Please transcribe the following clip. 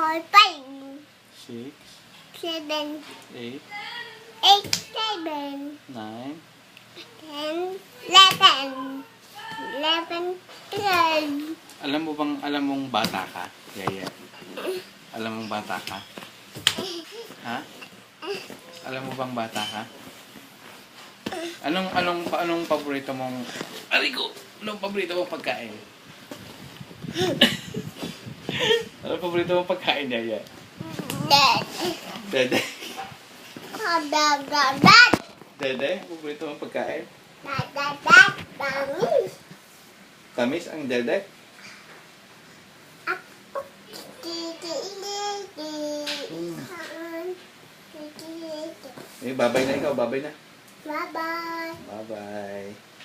4, 5, 6, 7, 8, 8, 7, 9, 10, 11, 11, 12. alam mong bata ka? Yaya. Alam mong bata ka? Ha? Alam mo bang bata ka? Anong paborito mong... Aray ko! Anong paborito mong pagkain? Anong paborito mong pagkain, Yaya? Dad. Dede? Dad, dad, dad. Dede? Paborito mong pagkain? Dad, dad, dad. Tamis. Tamis ang dede? Ako. Eh, babay na ikaw. Babay na. Bye-bye. Bye-bye.